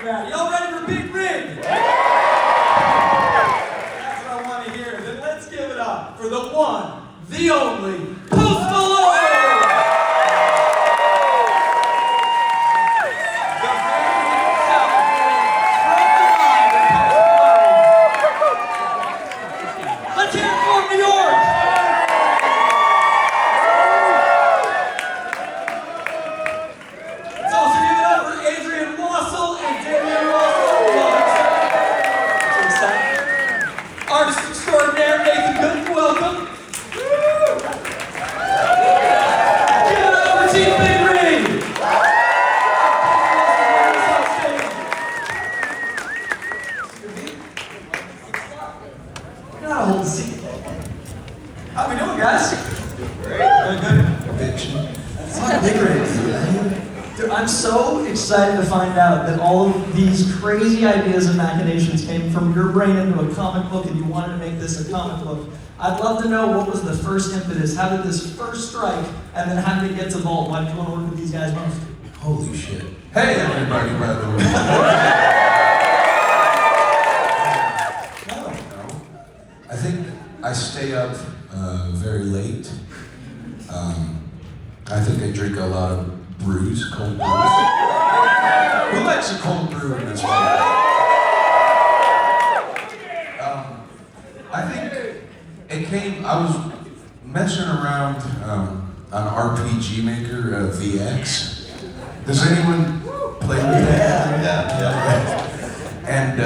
crowd. Y'all ready for Big Rig? That's what I want to hear. Then let's give it up for the one, the only, Post Malone! The man himself, from the mind of Post Malone. Let's hear it for New York! Let's also give it up for Adrian Wassel and Damian Wassel. Artist extraordinaire Nathan Good, welcome. Give it up for Team Big Ring. You're not holding the seat. How we doing, guys? Great. Good. It's like Big Ring. Dude, I'm so excited to find out that all of these crazy ideas and machinations came from your brain into a comic book and you wanted to make this a comic book. I'd love to know what was the first impetus, how did this first strike, and then how did it get to Vault? Why did you want to work with these guys most? Holy shit. Hey everybody, by the way. No. I think I stay up very late. I think I drink a lot of brews, cold brews. Who likes a cold brew in this room? I think it came, I was messing around on RPG Maker VX. Does anyone play with that? Yeah. And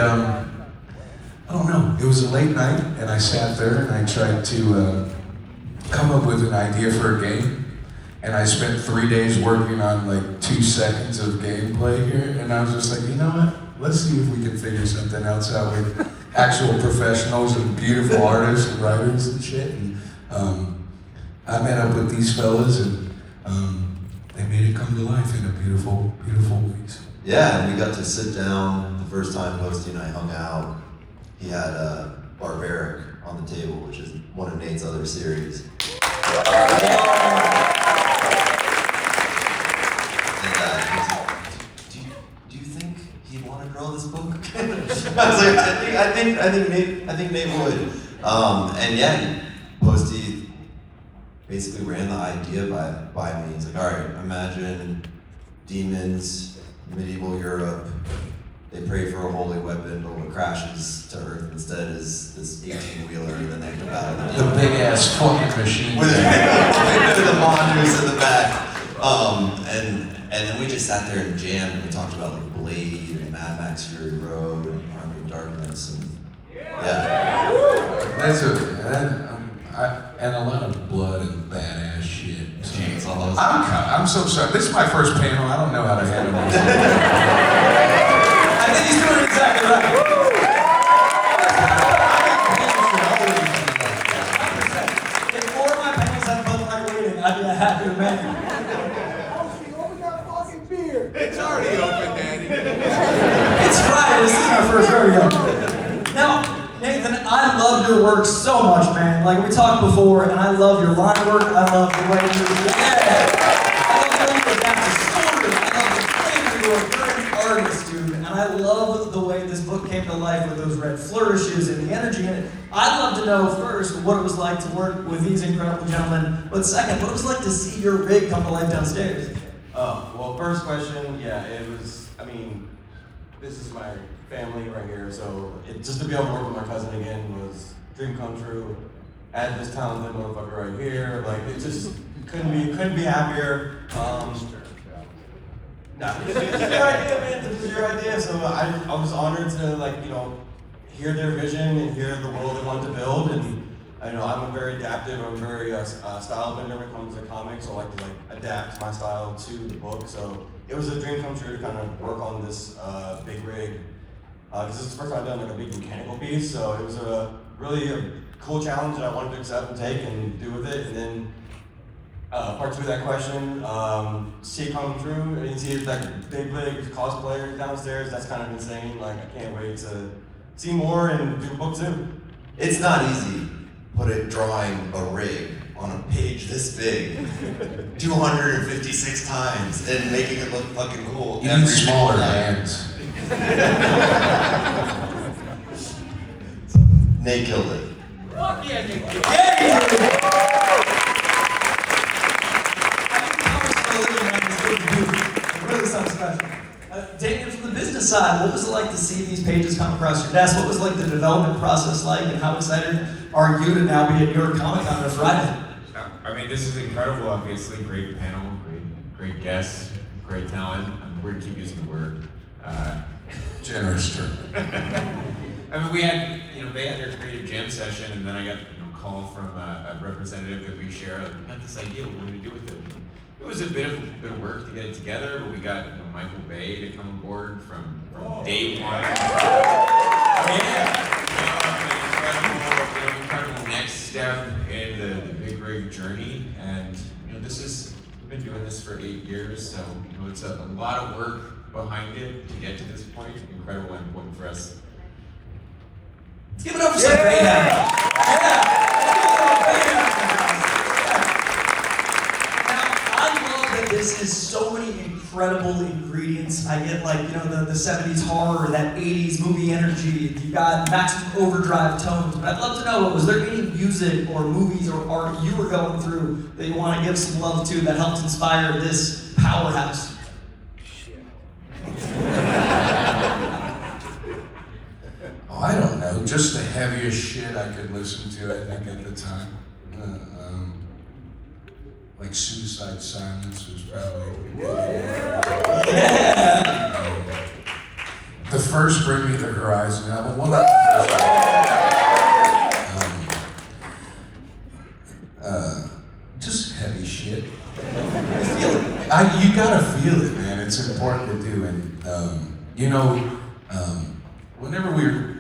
I don't know, it was a late night and I sat there and I tried to come up with an idea for a game. And I spent 3 days working on like 2 seconds of gameplay here, and I was just like, you know what? Let's see if we can figure something else out with actual professionals and beautiful artists and writers and shit. And I met up with these fellas, and they made it come to life in a beautiful, beautiful ways. Yeah, and we got to sit down the first time Posty and I hung out. He had Barbaric on the table, which is one of Nate's other series. Do you think he'd want to draw this book? I was like, I think Nate would. And yeah, Posty basically ran the idea by me. He's like, all right, imagine demons, medieval Europe. They pray for a holy weapon, but what crashes to Earth instead is this 18-wheeler, and then they have to battle the big ass fucking machine. With the monitors in the back. And then we just sat there and jammed, and we talked about like Blade and Mad Max Fury Road and Army of Darkness, and yeah. That's and a lot of blood and badass shit. Chainsaws. I'm so sorry. This is my first panel. I don't know how to handle this. I think he's doing exactly right. If 4 of my panels had Bud Light waiting, I'd be a happier man. It's already open, Daddy. It's Friday, this is our first rodeo. Now, Nathan, I love your work so much, man. Like we talked before, and I love your line work, I love the way you I love the way you adapt the story, I love the flavor, you're an artist, dude, and I love the way this book came to life with those red flourishes and the energy in it. I'd love to know first what it was like to work with these incredible gentlemen, but second, what it was like to see your rig come to life downstairs. Well, first question, yeah, it was, I mean, this is my family right here, so just to be able to work with my cousin again was a dream come true. Add this talented motherfucker right here, like, it just couldn't be happier. Nah, this is your idea, man, this is your idea, so I was honored to, like, you know, hear their vision and hear the world they wanted to build, and I know I'm very adaptive. I'm very style bender when it comes to comics. So I like to adapt my style to the book. So it was a dream come true to kind of work on this big rig. This is the first time I've done like a big mechanical piece. So it was really a cool challenge that I wanted to accept and take and do with it. And then part 2 of that question, see it come true. And you see like big cosplayers downstairs. That's kind of insane. Like I can't wait to see more and do book 2. It's not easy. Drawing a rig on a page this big 256 times and making it look fucking cool. You need smaller hands. Nate killed it. Fuck yeah, Nick. Yeah, really something special. David, from the business side, what was it like to see these pages come across your desk? What was like the development process like, and how excited are you to now be at New York Comic Con on Friday? I mean, this is incredible, obviously. Great panel, great guests, great talent. We're going to keep using the word. Generous term. I mean, we had, they had their creative jam session, and then I got a call from a representative that we share. We got this idea, what we're going to do with it. It was a bit of work to get it together, but we got Michael Bay to come on board from day one. Incredible next step in the big rig journey, and we've been doing this for 8 years, so it's a lot of work behind it to get to this point. Incredible and important for us. Let's give it up for some Bay Now, I love that this is so many incredible ingredients. I get the 70s horror, that 80s movie energy. You got maximum overdrive tones. But I'd love to know, was there any music or movies or art you were going through that you want to give some love to that helped inspire this powerhouse? I don't know, just the heaviest shit I could listen to, I think, at the time. Like Suicide Silence was probably... The first Bring Me the Horizon album, well, not the first. Just heavy shit. Feel it. You gotta feel it, man. It's important to do, and whenever we're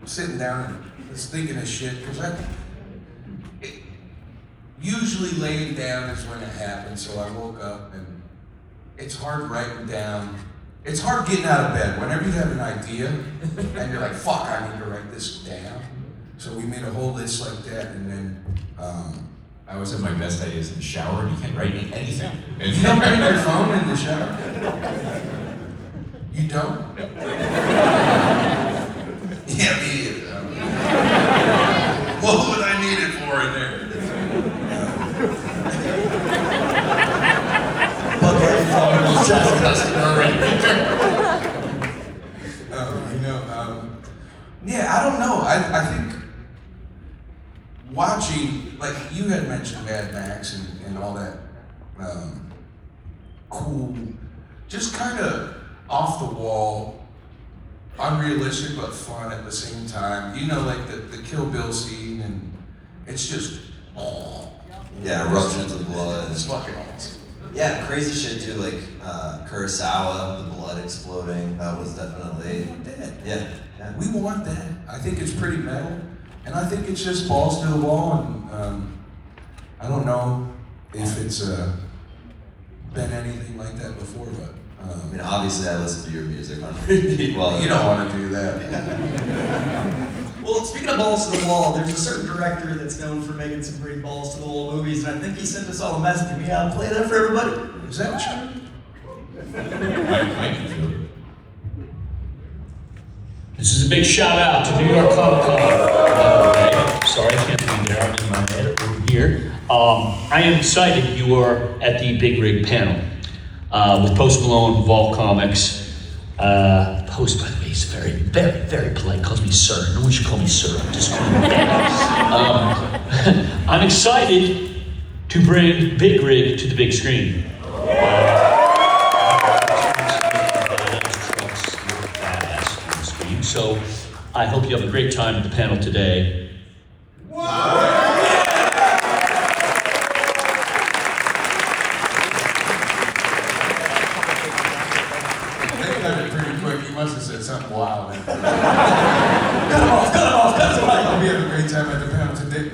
sitting down and just thinking of shit, because usually laying down is when it happens, so I woke up and it's hard writing down. It's hard getting out of bed. Whenever you have an idea and you're like, fuck, I need to write this down. So we made a whole list like that, and then I always have my best ideas in the shower, and you can't write anything. you don't bring your phone in the shower? You don't? Yeah, me either. What would I need it for in there? Yeah, I don't know. I think watching, like you had mentioned Mad Max and all that cool, just kind of off the wall, unrealistic but fun at the same time. Like the Kill Bill scene, and it's just Yeah, eruptions of blood. it's fucking awesome. Yeah, crazy shit too, like Kurosawa, the blood exploding. That was definitely yeah. We want that. I think it's pretty metal, and I think it's just balls to the wall. And I don't know if it's been anything like that before, but I mean, obviously, I listen to your music on repeat. Well, you don't want to do that. Well, speaking of balls to the wall, there's a certain director that's known for making some great balls to the wall movies, and I think he sent us all a message. Can we play that for everybody? Is that true? This is a big shout out to New York Comic Con. Sorry, I can't be there. I'm in my head over here. I am excited you are at the Big Rig panel with Post Malone, Vault Comics. Post, by the way, he's very, very, very polite. Calls me sir. No one should call me sir. Just call me Ben. I'm excited to bring Big Rig to the big screen. So I hope you have a great time at the panel today. They cut it pretty quick. You must have said something wild. Cut him off, cut him off, cut him off. We have a great time at the panel today.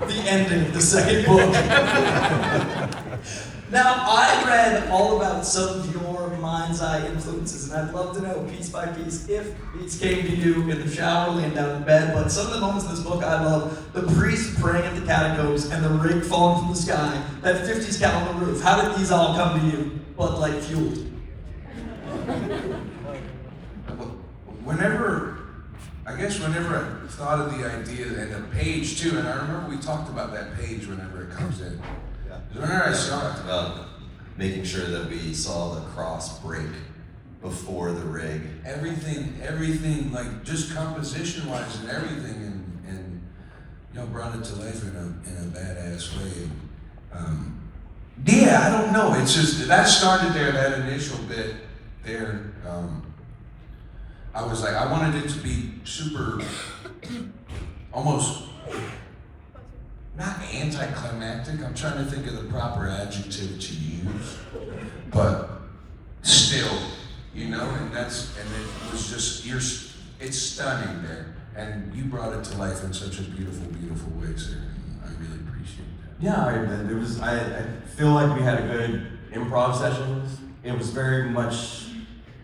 The ending of the second book. Now, I read all about some of your mind's eye influences, and I'd love to know, piece by piece, if these came to you in the shower, laying down in bed, but some of the moments in this book I love, the priest praying at the catacombs and the rig falling from the sky, that 50s count on the roof. How did these all come to you, but like fueled? whenever I thought of the idea and the page too, and I remember we talked about that page whenever it comes in. Yeah. Whenever I We saw talked about making sure that we saw the cross break before the rig. everything, like just composition wise and everything, and brought it to life in a badass way. Yeah, I don't know. It's just that started there. That initial bit there. I was like, I wanted it to be super, almost not anticlimactic. I'm trying to think of the proper adjective to use, but still, and it was just it's stunning there, and you brought it to life in such a beautiful, beautiful way, sir. And I really appreciate that. Yeah, I feel like we had a good improv sessions. It was very much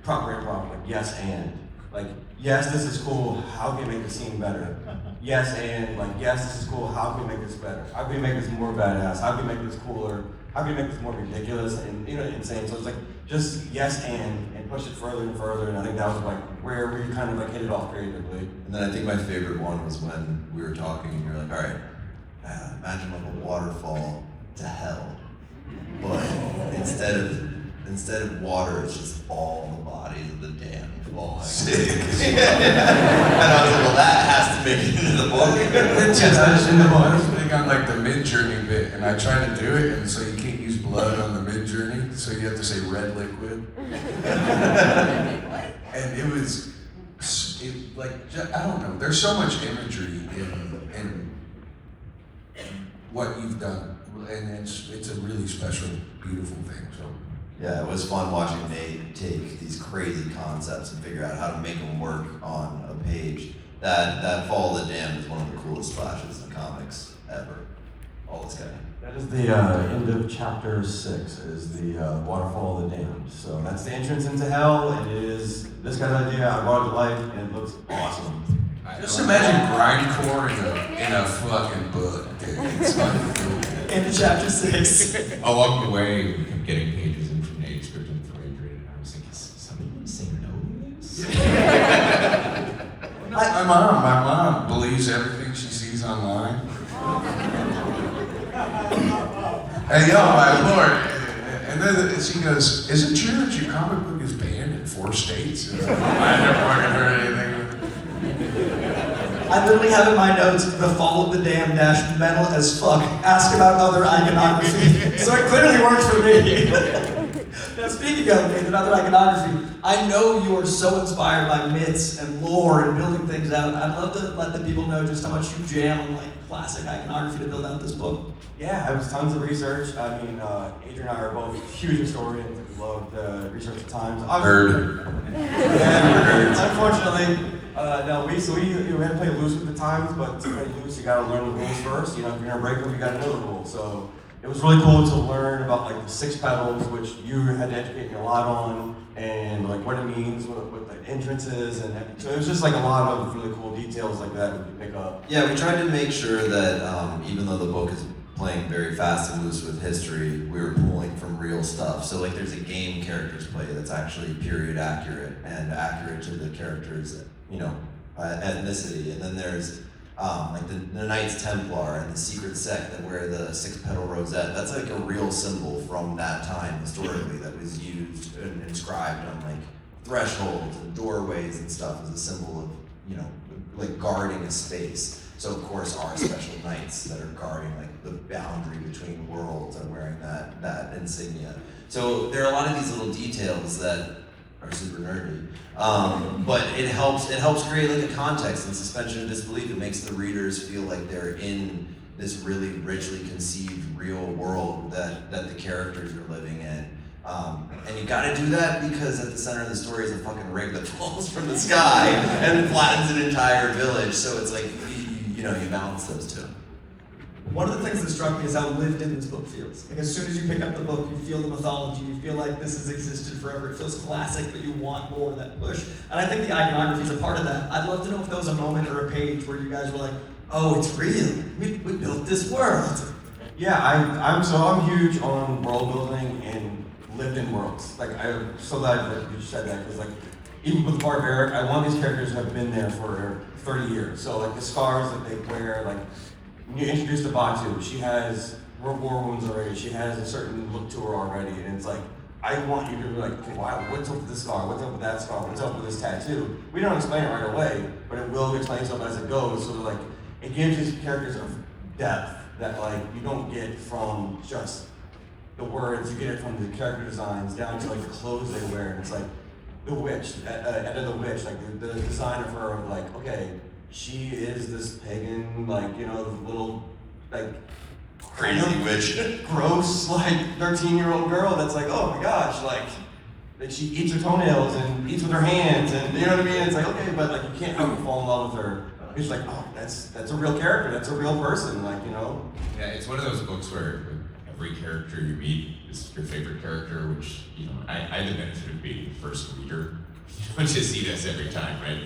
proper improv, like yes and. Like, yes, this is cool, how can we make the scene better? Yes and, like, yes, this is cool, how can we make this better? How can we make this more badass? How can we make this cooler? How can we make this more ridiculous and, insane? So it's like, just yes and push it further and further, and I think that was like where we kind of like hit it off creatively. And then I think my favorite one was when we were talking and you're like, all right, imagine like a waterfall to hell. But instead of water, it's just all the bodies of the damned falling. And I was like, well, that has to make it into the book. I was big on like the mid-journey bit, and I tried to do it, and so you can't use blood on the mid-journey, so you have to say red liquid. And it was, I don't know, there's so much imagery in what you've done, and it's a really special, beautiful thing, so. Yeah, it was fun watching Nate take these crazy concepts and figure out how to make them work on a page. That Fall of the Damned is one of the coolest splashes in comics ever. All this guy. That is the end of chapter 6, is the Waterfall of the Damned. So that's the entrance into hell, and it is this guy's idea. I brought it to life, and it looks awesome. Just imagine grindcore in a fucking book, dude. It's fucking cool. Into chapter 6. Along the way, we kept getting pages in from Nate's script and the way he graded it. I was thinking, is somebody going to say no to this? My mom believes everything she sees online. Hey, yo, my lord. And then she goes, is it true that your comic book is banned in 4 states? I never fucking heard anything. I literally have in my notes, the Fall of the Damned dash metal as fuck. Ask about other iconography. So it clearly works for me. Now speaking of Nathan, other iconography, I know you are so inspired by myths and lore and building things out. I'd love to let the people know just how much you jam on like classic iconography to build out this book. Yeah, it was tons of research. I mean, Adrian and I are both huge historians. We love to research the times. And unfortunately, no, we had to play loose with the times, but to play loose, you gotta learn the rules first. If you're gonna break them, you gotta know the rules. So it was really cool to learn about like the 6 petals, which you had to educate me a lot on, and like what it means, what the entrances, and so it was just like a lot of really cool details like that we could pick up. Yeah, we tried to make sure that even though the book is playing very fast and loose with history, we were pulling from real stuff. So like there's a game characters play that's actually period accurate and accurate to the characters' ethnicity. And then there's like the Knights Templar and the secret sect that wear the 6-petal rosette. That's like a real symbol from that time historically that was used and inscribed on like thresholds and doorways and stuff as a symbol of, like guarding a space. So of course our special knights that are guarding like the boundary between worlds are wearing that insignia. So there are a lot of these little details that are super nerdy, but it helps create like a context and suspension of disbelief. It makes the readers feel like they're in this really richly conceived real world that the characters are living in. And you gotta do that because at the center of the story is a fucking rig that falls from the sky and flattens an entire village. So it's like, you balance those two. One of the things that struck me is how lived in this book feels. Like as soon as you pick up the book, you feel the mythology, you feel like this has existed forever. It feels classic, but you want more of that push. And I think the iconography is a part of that. I'd love to know if there was a moment or a page where you guys were like, oh, it's real. We built this world. Yeah, I'm huge on world building and lived in worlds. Like I'm so glad that you said that because like even with Barbaric, a lot of these characters have been there for 30 years. So like the scars that they wear, like when you introduce the Batu, she has war wounds already. She has a certain look to her already, and it's like, I want you to be like, okay, wow, what's up with this scar? What's up with that scar? What's up with this tattoo? We don't explain it right away, but it will explain itself as it goes. So like, it gives these characters of depth that like you don't get from just the words. You get it from the character designs down to like the clothes they wear. And it's like the witch, Edda the witch, like the design of her of like, okay, she is this pagan, like, you know, little like Crazy witch. gross, like 13-year-old girl that's like, oh my gosh, like she eats her toenails and eats with her hands, and you know what I mean? It's like, okay, but like you can't help but fall in love with her. It's like, oh, that's a real character, that's a real person, like, you know? Yeah, it's one of those books where every character you meet is your favorite character, which, you know, I had the benefit of being the first reader, which is see this every time, right?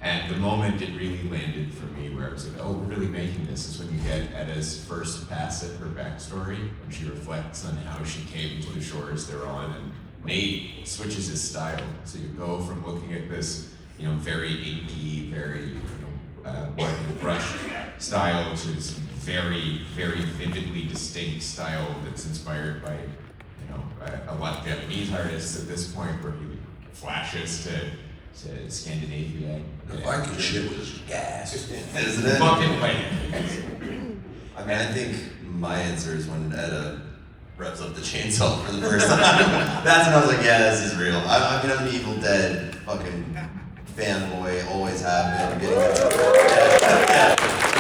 And the moment it really landed for me where I was like, oh, we're really making this, is when you get Edda's first pass at her backstory, when she reflects on how she came to the shores they're on, and Nate switches his style. So you go from looking at this, you know, very inky, very, you know, white brush style to this very, very vividly distinct style that's inspired by, you know, a lot of Japanese artists at this point, where he flashes to Scandinavia. The Viking shit was gas. Isn't it? Fucking way. I mean, I think my answer is when Edda revs up the chainsaw for the first time. That's when I was like, yeah, this is real. I mean, I'm an Evil Dead fucking fanboy, always have been. I'm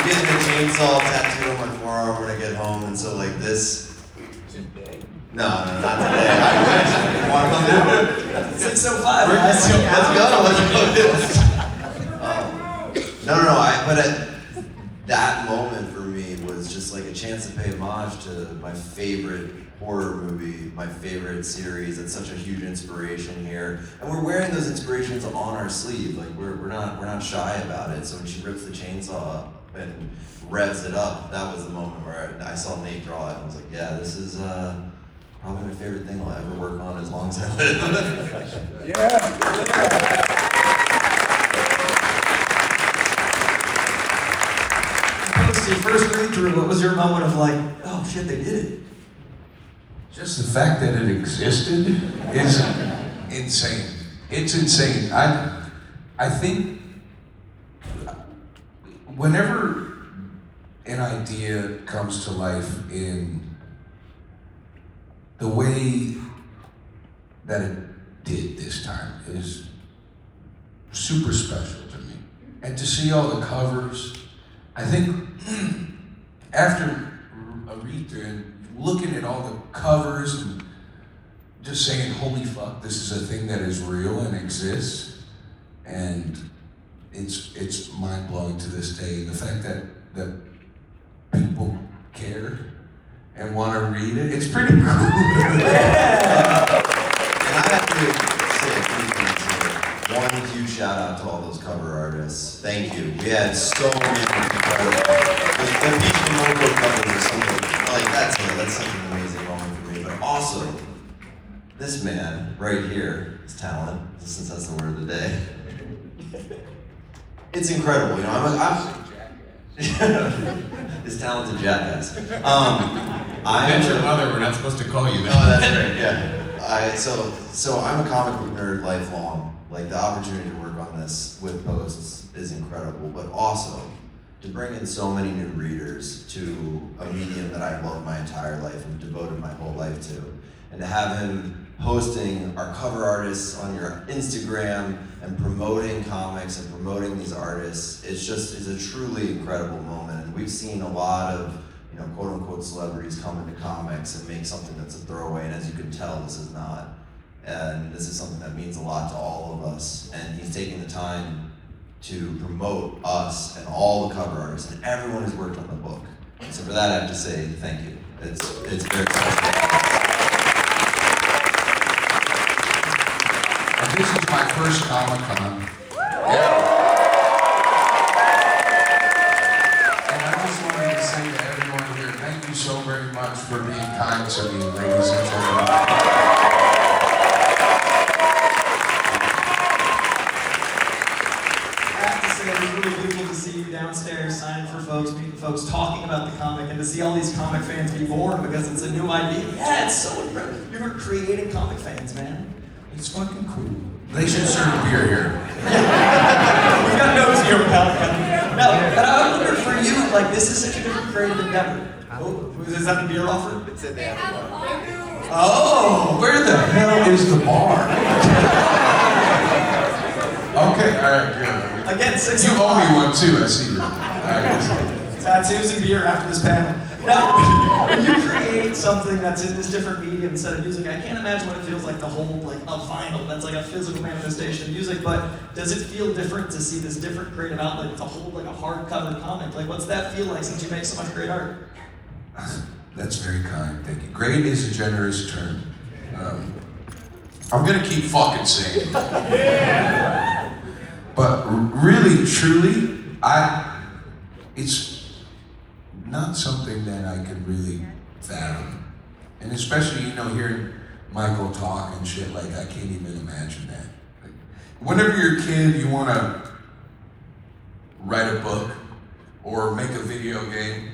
getting the chainsaw tattooed on my forearm when I get home, and so like this. No, not today. I wish. Want to come do it? 6:05, guys. Let's go. But that moment for me was just like a chance to pay homage to my favorite horror movie, my favorite series. It's such a huge inspiration here, and we're wearing those inspirations on our sleeve. Like we're not shy about it. So when she rips the chainsaw up and revs it up, that was the moment where I saw Nate draw it, and I was like, yeah, this is probably my favorite thing I'll ever work on as long as I live. Yeah. Posty, first read through, what was your moment of like, oh shit, they did it? Just the fact that it existed is insane. It's insane. I think whenever an idea comes to life in the way that it did this time is super special to me. And to see all the covers, I think after a read through and looking at all the covers and just saying, holy fuck, this is a thing that is real and exists, and it's mind-blowing to this day. The fact that people care and want to read it, it's pretty cool. Yeah. And I have to say a few things here. One huge shout out to all those cover artists. Thank you. We had so many incredible. The Beach and Logo covers are something like that's such an amazing moment for me. But also, this man right here, his talent, since that's the word of the day. It's incredible, you know. I'm his talented jackass. That's your mother. We're not supposed to call you that. Oh, that's right. Yeah. So I'm a comic book nerd lifelong. Like the opportunity to work on this with Posts is incredible, but also to bring in so many new readers to a medium that I've loved my entire life and devoted my whole life to, and to have him posting our cover artists on your Instagram and promoting comics and promoting these artists, it's a truly incredible moment. And we've seen a lot of, you know, quote unquote celebrities come into comics and make something that's a throwaway, and as you can tell, this is not. And this is something that means a lot to all of us. And he's taking the time to promote us and all the cover artists and everyone who's worked on the book. And so for that, I have to say thank you. It's very special. And this is my first Comic-Con. And I just wanted to say to everyone here, thank you so very much for being kind to me, ladies and gentlemen. talking about the comic and to see all these comic fans be born because it's a new idea. Yeah, it's so incredible. You're creating comic fans, man. It's fucking cool. They should serve beer here. We've got notes here, pal. No, but I wonder for you, like, this is such a different creative endeavor. Oh, is that the beer offer? Oh, Where the hell is the bar? Okay, alright, good. again, 6 You owe o'clock. me one too, I see that. Alright. Tattoos and beer after this panel. Now, when you create something that's in this different medium instead of music, I can't imagine what it feels like to hold like a vinyl that's like a physical manifestation of music, but does it feel different to see this different creative outlet to hold like a hardcover comic? Like, what's that feel like since you make so much great art? That's very kind, thank you. Great is a generous term. I'm gonna keep fucking saying it. But really, truly, it's not something that I can really fathom. And especially, hearing Michael talk and shit, like, I can't even imagine that. Like, whenever you're a kid, you wanna write a book or make a video game,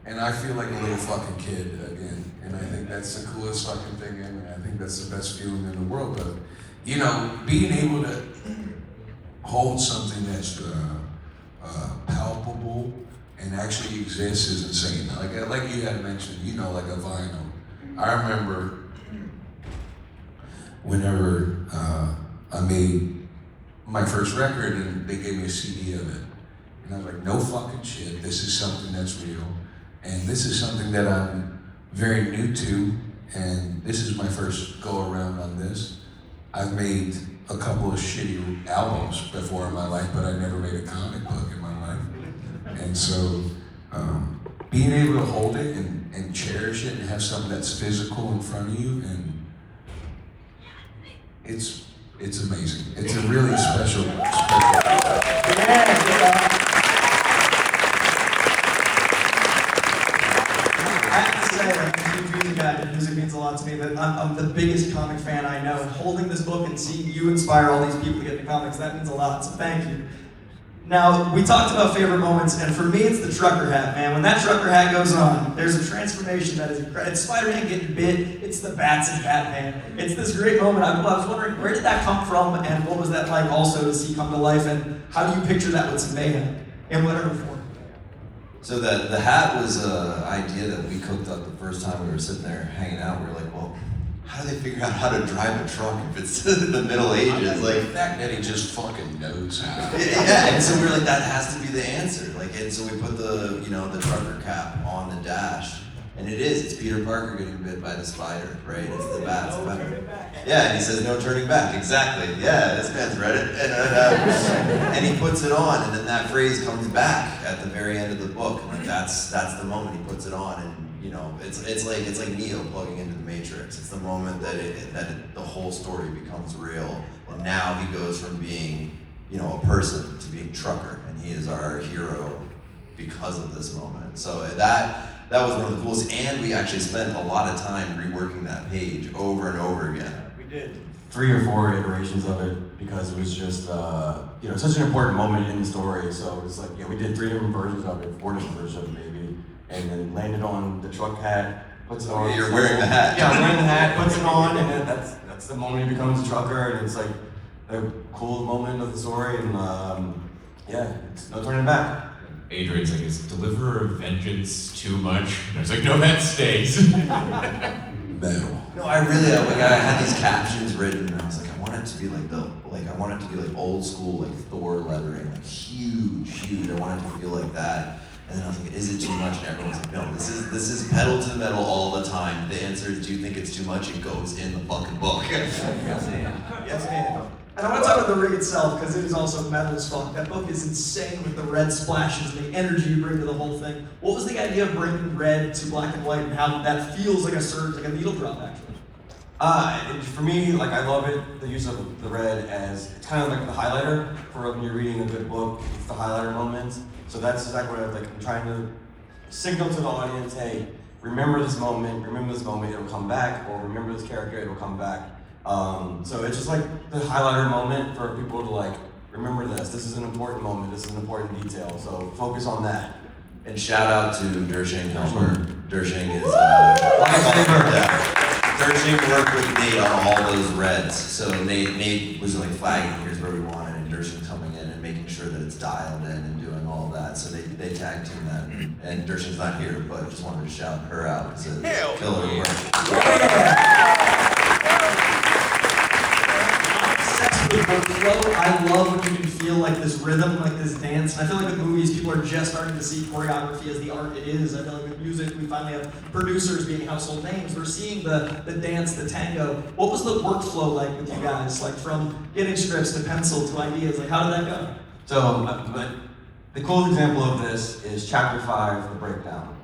and I feel like a little fucking kid again. And I think that's the coolest fucking thing, and I think that's the best feeling in the world. But, being able to hold something that's palpable and actually exists is insane. Like you had mentioned, like a vinyl. I remember whenever I made my first record and they gave me a CD of it. And I was like, no fucking shit, this is something that's real. And this is something that I'm very new to, and this is my first go around on this. I've made a couple of shitty albums before in my life, but I never made a comic book in my life. And so, being able to hold it and cherish it and have something that's physical in front of you, and it's amazing. It's a really special. I have to say, like, I'm a huge music guy, and music means a lot to me, but I'm the biggest comic fan I know. Holding this book and seeing you inspire all these people to get into comics, that means a lot, so thank you. Now, we talked about favorite moments, and for me, it's the trucker hat, man. When that trucker hat goes on, there's a transformation that is incredible. It's Spider-Man getting bit, it's the bats and Batman. It's this great moment. I was wondering, where did that come from, and what was that like also to see come to life, and how do you picture that with some mayhem, in whatever form? So the hat was an idea that we cooked up the first time we were sitting there hanging out. We were like, well, how do they figure out how to drive a truck if it's the Middle Ages? Like, The fact that he just fucking knows how. yeah, and so we were like, that has to be the answer. Like, and so we put the trucker cap on the dash, and it's Peter Parker getting bit by the spider, right? It's the bats. Yeah, and he says no turning back. Exactly. Yeah, this man's read it, and he puts it on, and then that phrase comes back at the very end of the book. And like that's the moment he puts it on, and it's like Neo plugging into the Matrix. It's the moment that the whole story becomes real, and now he goes from being a person to being trucker, and he is our hero because of this moment. So that was one of the coolest, and we actually spent a lot of time reworking that page over and over again. We did 3 or 4 iterations of it because it was just such an important moment in the story. So it's like we did 3 different versions of it, 4 different versions of it maybe, and then landed on the truck hat, puts it on. You're wearing the hat. Yeah, I'm wearing the hat, puts it on, and then that's the moment he becomes a trucker, and it's like the cool moment of the story, and it's no turning back. Adrian's like, is deliverer of vengeance too much? And I was like, no, that stays. Metal. No, I had these captions written, and I was like, I want it to be like old school, like Thor lettering, like huge. I want it to feel like that. And then I was like, is it too much? And everyone's like, no, this is pedal to the metal all the time. The answer is, do you think it's too much? It goes in the fucking book. Yes, man. And I want to talk about the rig itself, because it is also metal as fuck. That book is insane with the red splashes and the energy you bring to the whole thing. What was the idea of bringing red to black and white, and how that feels like a surge, like a needle drop, actually? For me, like, I love it, the use of the red as, it's kind of like the highlighter for when you're reading a good book. It's the highlighter moment. So that's exactly what I'm trying to signal to the audience, hey, remember this moment, it'll come back, or remember this character, it'll come back. So it's just like the highlighter moment for people to remember this is an important moment, this is an important detail, so focus on that. And shout out to Dershing Helmer. Dershing is yeah. Dershing worked with Nate on all those reds. So Nate was like flagging, here's where we want it, and Dershing coming in and making sure that it's dialed in and doing all of that. So they tag team that. And Dershing's not here, but just wanted to shout her out because it's killer work. Workflow. I love when you can feel like this rhythm, like this dance. And I feel like with movies, people are just starting to see choreography as the art it is. I feel like with music, we finally have producers being household names. We're seeing the dance, the tango. What was the workflow like with you guys? Like from getting scripts to pencil to ideas, like how did that go? So, the cool example of this is chapter 5, the breakdown.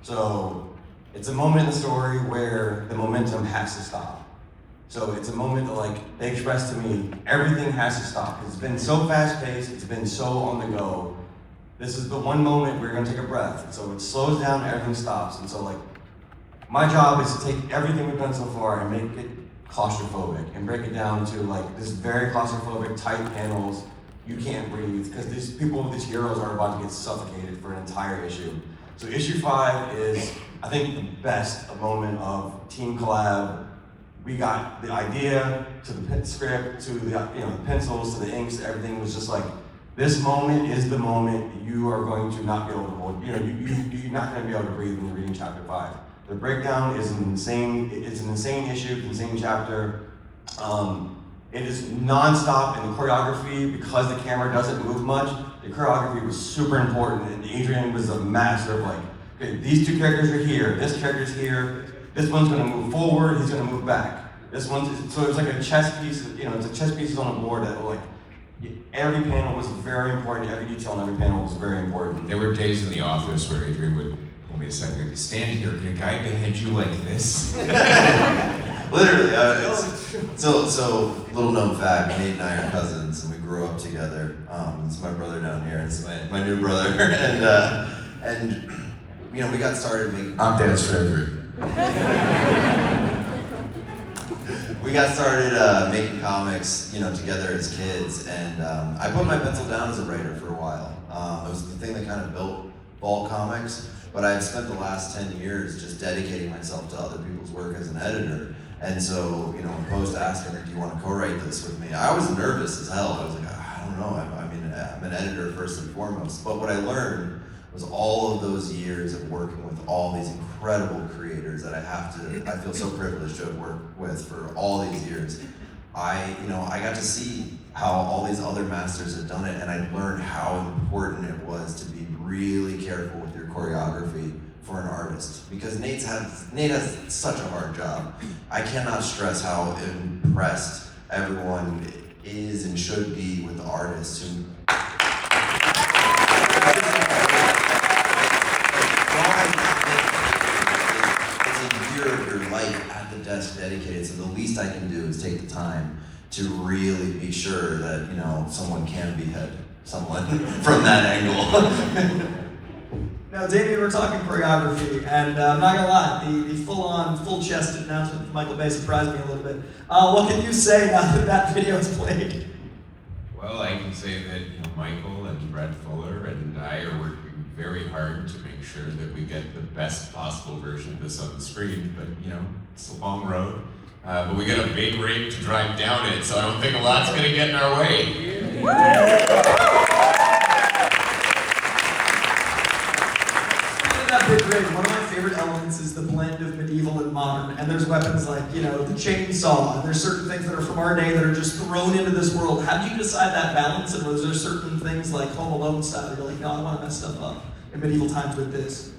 So, it's a moment in the story where the momentum has to stop. So it's a moment that, like, they expressed to me, everything has to stop. It's been so fast-paced, it's been so on the go. This is the one moment where you're gonna take a breath. And so it slows down, everything stops. And so, like, my job is to take everything we've done so far and make it claustrophobic and break it down to, like, this very claustrophobic, tight panels. You can't breathe, because these people, these heroes are about to get suffocated for an entire issue. So issue 5 is, I think, the best moment of team collab. We got the idea to the script, to the the pencils, to the inks, everything was just like, this moment is the moment you are going to not be able to hold, you're not going to be able to breathe when you're reading chapter 5. The breakdown is it's an insane issue, an insane chapter. It is nonstop in the choreography, because the camera doesn't move much. The choreography was super important, and Adrian was a master of like, okay, these two characters are here, this character's here, this one's gonna move forward, he's gonna move back. This one's, so it was like a chess piece, it's a chess pieces on a board that like, every panel was very important, every detail on every panel was very important. There were days in the office where Adrian would, hold me a second, stand here, can a guy behead you like this? Literally, so little known fact, Nate and I are cousins, and we grew up together. It's my brother down here, it's my new brother, and we got started making. I'm Dad's favorite. We got started making comics, together as kids, and I put my pencil down as a writer for a while. It was the thing that kind of built Vault Comics, but I've spent the last 10 years just dedicating myself to other people's work as an editor. And so, when Post asked me, do you want to co-write this with me? I was nervous as hell. I was like, I don't know. I'm an editor first and foremost. But what I learned was all of those years of working with all these incredible creators that I feel so privileged to have worked with for all these years. I got to see how all these other masters had done it, and I learned how important it was to be really careful with your choreography for an artist, because Nate has such a hard job. I cannot stress how impressed everyone is and should be with the artists who it's a year of your life at the desk dedicated, so the least I can do is take the time to really be sure that someone can behead someone from that angle. Now, Damien, we're talking choreography, and I'm not gonna lie, the full-on, full-chested announcement from Michael Bay surprised me a little bit. What can you say now that video is played? Well, I can say that Michael and Brett Fuller and I are working very hard to make sure that we get the best possible version of this on the screen. But it's a long road. But we got a big rig to drive down it, so I don't think a lot's gonna get in our way. That big rig, one of my favorite elements is the blend of medieval and modern, and there's weapons like, the chainsaw, and there's certain things that are from our day that are just thrown into this world. How do you decide that balance, and was there certain things like Home Alone style, you're like, no, I want to mess stuff up in medieval times with this?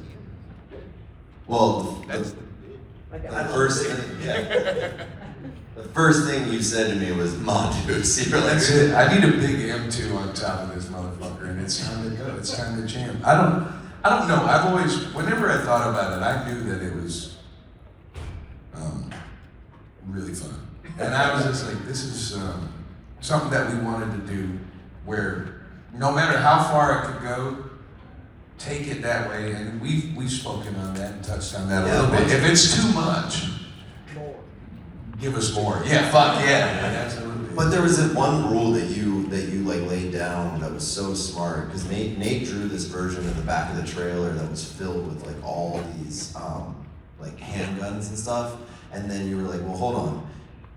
Well, the first thing you said to me was Mongoose. You're like, That's it. I need a big M2 on top of this motherfucker, and it's time to go. It's time to jam. I don't know. I've always, whenever I thought about it, I knew that it was really fun. And I was just like, this is something that we wanted to do where no matter how far it could go, take it that way. And we've spoken on that and touched on that a little bit. If it's too much, give us more. Yeah, fuck yeah, man, absolutely. But there was one rule that you like laid down that was so smart, because Nate drew this version in the back of the trailer that was filled with like all these like handguns and stuff, and then you were like, well, hold on,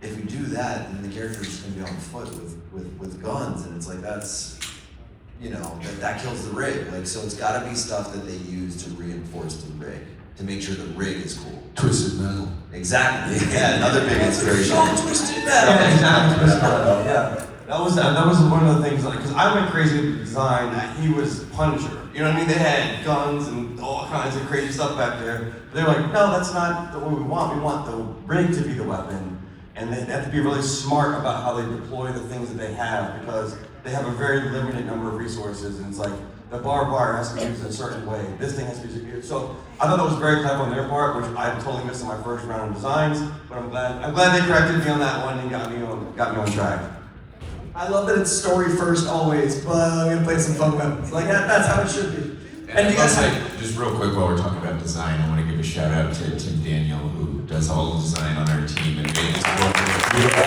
if we do that, then the character's just gonna be on foot with guns, and it's like that's, you know, that kills the rig. Like, so it's got to be stuff that they use to reinforce the rig, to make sure the rig is cool. Twisted Metal. Exactly. Yeah, another big inspiration. Twisted Yeah, exactly. Yeah, that was one of the things. Like, because I went crazy with the design. That he was Punisher. You know what I mean? They had guns and all kinds of crazy stuff back there. But they were like, no, that's not what we want. We want the rig to be the weapon, and they have to be really smart about how they deploy the things that they have, because they have a very limited number of resources, and it's like the barbed wire has to be used in a certain way. This thing has to be used. So I thought that was very clever on their part, which I totally missed in my first round of designs. But I'm glad they corrected me on that one and got me on track. I love that it's story first always, but I'm gonna play some fun weapons. Like that's how it should be. And you guys just real quick while we're talking about design, I want to give a shout out to Daniel, who does all the design on our team and made this book beautiful.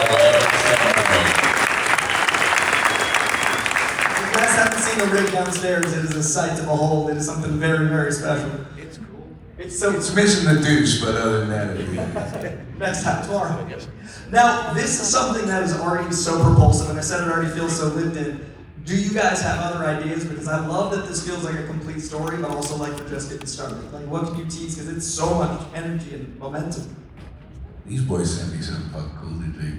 If you guys haven't seen the rig downstairs, it is a sight to behold. It is something very, very special. It's cool. It's missing the deuce, but other than that, it'll be next time, tomorrow. Now, this is something that is already so propulsive, and I said it already feels so lived in. Do you guys have other ideas? Because I love that this feels like a complete story, but also like we're just getting started. Like, what can you tease? Because it's so much energy and momentum. These boys sent me something fucking cool today.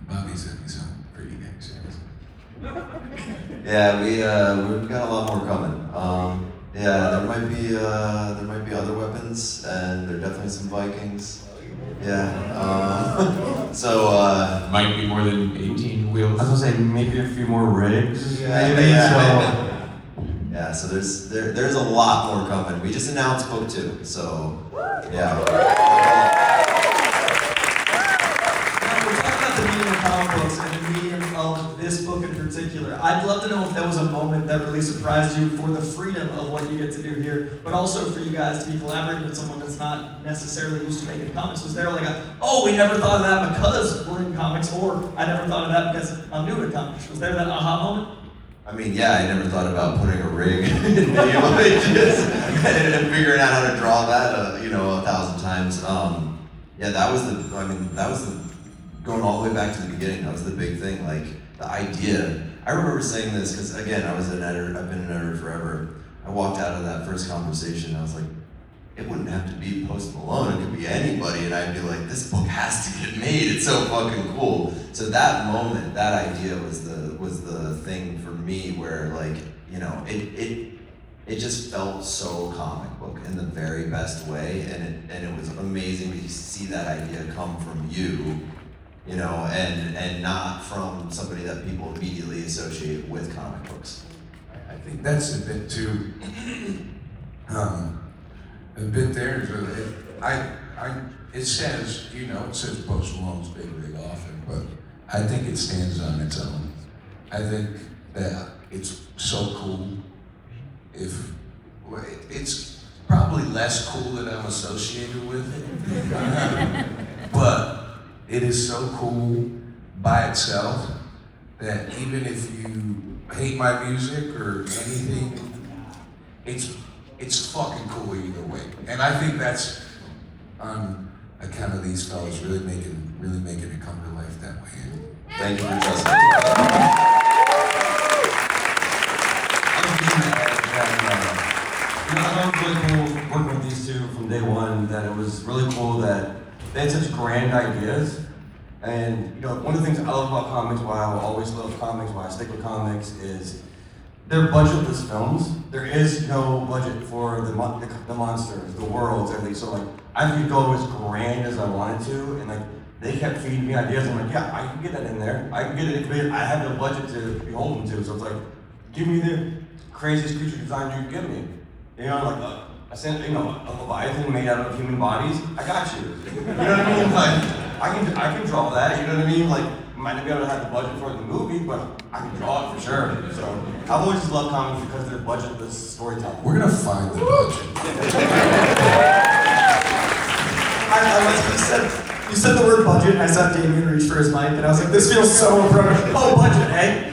Bobby sent me something pretty gangster. Yeah, we've got a lot more coming. Yeah, there might be other weapons, and there are definitely some Vikings. Yeah. So Might be more than 18 wheels. I was gonna say maybe a few more rigs. Yeah, so there's a lot more coming. We just announced book 2, so yeah. Now, we're talking about the medium of comic books and the medium of this book in particular. I'd love to know if there was a moment that really surprised you for the freedom of what you get to do here, but also for you guys to be collaborating with someone that's not necessarily used to making comics. Was there like oh, we never thought of that because we're in comics, or I never thought of that because I'm new to comics? Was there that aha moment? I mean, yeah, I never thought about putting a rig in video images and figuring out how to draw that, 1,000 times. Yeah, that was the going all the way back to the beginning. That was the big thing, like the idea. I remember saying this because, again, I've been an editor forever. I walked out of that first conversation, and I was like, it wouldn't have to be Post Malone, it could be anybody, and I'd be like, this book has to get made, it's so fucking cool. So that moment, that idea was the thing for me where, like, it just felt so comic book in the very best way, and it was amazing to see that idea come from you, and not from somebody that people immediately associate with comic books. I think that's a bit too. A bit there is it says, it says Post Malone's Big Rig often, but I think it stands on its own. I think that it's so cool. It's probably less cool that I'm associated with it, but it is so cool by itself that even if you hate my music or anything, it's fucking cool either way. And I think that's on account of these fellas really making it come to life that way. Thank you for trusting me. I thought it was really cool working with these two from day one, that it was really cool that they had such grand ideas. And one of the things I love about comics, why I will always love comics, why I stick with comics, is they're budgetless films. There is no budget for the monsters, the worlds, everything. So like, I could go as grand as I wanted to, and like, they kept feeding me ideas. I'm like, yeah, I can get that in there. I can get it in. I have no budget to be holding to. So it's like, give me the craziest creature design you can give me. Like I sent, a Leviathan made out of human bodies. I got you. You know what I mean? Like, I can draw that. You know what I mean? Like, might not be able to have the budget for the movie, but I can draw it for sure. So I've always just loved comics because they're budgetless storytelling. We're gonna find the budget. I You said the word budget, and I saw Damien reach for his mic, and I was like, this feels so appropriate. Oh, budget, eh?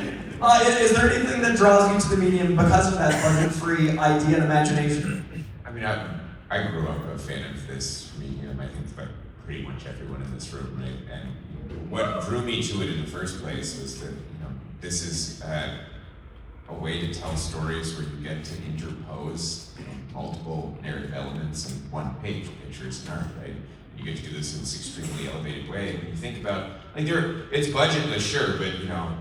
Is there anything that draws you to the medium because of that budget-free idea and imagination? I mean, I grew up a fan of this medium. I think about pretty much everyone in this room, right? And what drew me to it in the first place was that, this is a way to tell stories where you get to interpose multiple narrative elements in one page, pictures and art, right? You get to do this in this extremely elevated way. When you think about, like, it's budgetless, sure, but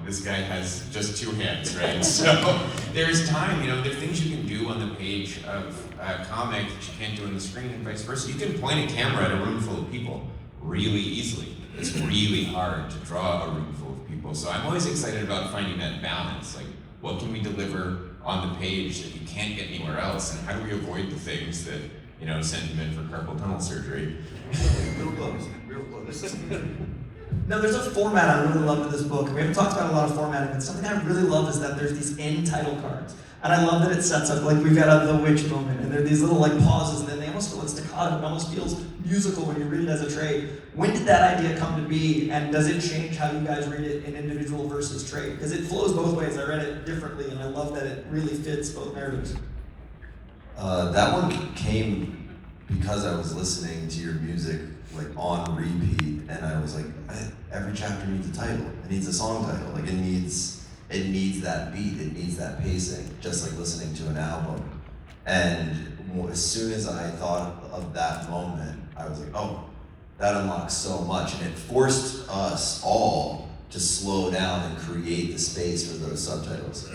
this guy has just 2 hands, right? So there's time, there are things you can do on the page of a comic that you can't do on the screen, and vice versa. You can point a camera at a room full of people really easily. It's really hard to draw a room full of people. So I'm always excited about finding that balance. Like, what can we deliver on the page that you can't get anywhere else, and how do we avoid the things that send him in for carpal tunnel surgery? Real close. Now, there's a format I really love to this book. We haven't talked about a lot of formatting, but something I really love is that there's these end title cards. And I love that it sets up, like, we've got a The Witch moment, and there are these little, like, pauses, and then they almost feel like staccato. It almost feels musical when you read it as a trade. When did that idea come to be, and does it change how you guys read it in individual versus trade? Because it flows both ways. I read it differently, and I love that it really fits both narratives. That one came because I was listening to your music like on repeat, and I was like, every chapter needs a title. It needs a song title. Like it needs that beat. It needs that pacing. Just like listening to an album. And as soon as I thought of that moment, I was like, oh, that unlocks so much, and it forced us all to slow down and create the space for those subtitles.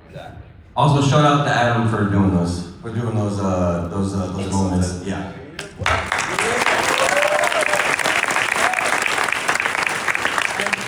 Exactly. Also, shout out to Adam for doing those. For doing those moments. Yeah.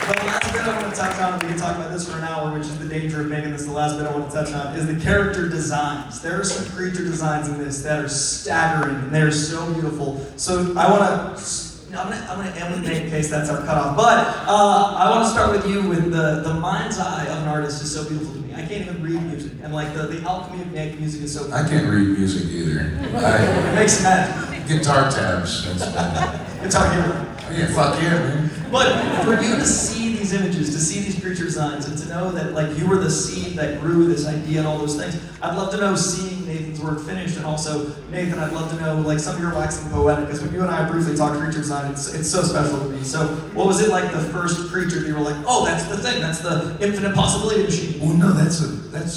The last bit I want to touch on, we can talk about this for an hour, which is the danger of making this the last bit I want to touch on, is the character designs. There are some creature designs in this that are staggering, and they're so beautiful. So I'm gonna end with Nate in case that's our cutoff. But I want to start with you. With the mind's eye of an artist is so beautiful to me. I can't even read music, and like the alchemy of Nate music is so. I can't read music either. It makes magic. Guitar tabs. That's bad. Guitar Hero. Yeah, fuck yeah, man. But for you to see these images, to see these creature designs, and to know that like you were the seed that grew this idea and all those things, I'd love to know seeing Nathan's work finished, and also Nathan, I'd love to know like some of your waxing poetic, because when you and I briefly talked creature design, it's so special to me. So what was it like the first creature that you were like, oh, that's the thing, that's the infinite possibility machine? Well, no, that's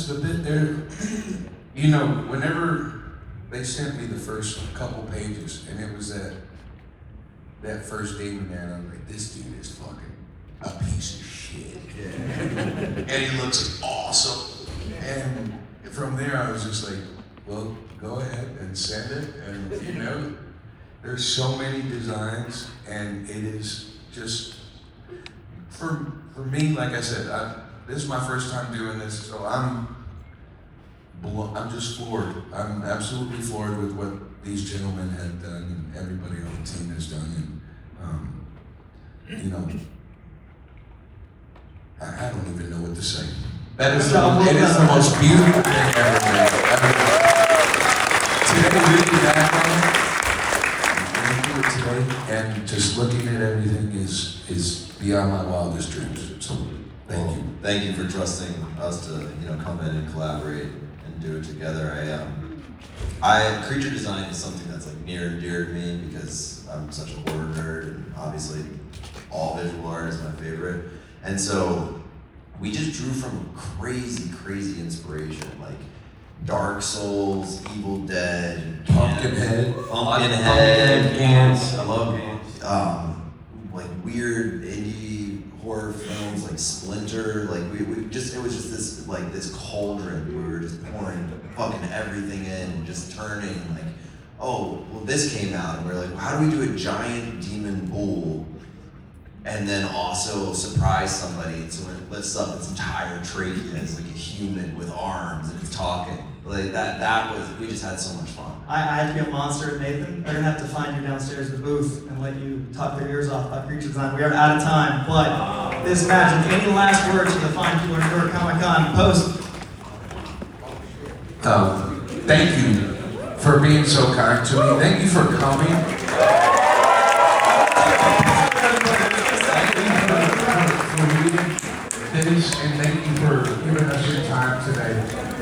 the bit there. Whenever they sent me the first couple pages, and it was that first demon man, I'm like, this dude is fucking a piece of shit. Yeah. And he looks awesome. And from there, I was just like, well, go ahead and send it. And there's so many designs, and it is just for me. Like I said, this is my first time doing this, so I'm just floored. I'm absolutely floored with what these gentlemen have done, and everybody on the team has done. And I don't even know what to say. It is the most beautiful thing ever made. Today, reading that one, today, and just looking at everything is beyond my wildest dreams. So, thank you. Thank you for trusting us to come in and collaborate and do it together. Creature design is something that's like near and dear to me because I'm such a horror nerd, and obviously all visual art is my favorite. And so we just drew from crazy inspiration, like Dark Souls, Evil Dead, Pumpkinhead, Ants. I love Ants. Like weird indie horror films like Splinter. Like it was just this cauldron. We were just pouring fucking everything in and just turning like, oh, well this came out, and we're like, well, how do we do a giant demon bull and then also surprise somebody so it lifts up its entire trachea as like a human with arms and it's talking. Like we just had so much fun. I had to be a monster, Nathan. They're gonna have to find you downstairs in the booth and let you talk their ears off about creature design. We are out of time, but this magic. Any last words to the fine people in New York Comic Con post? Thank you for being so kind to me. Thank you for coming. is, and thank you for giving us your time today.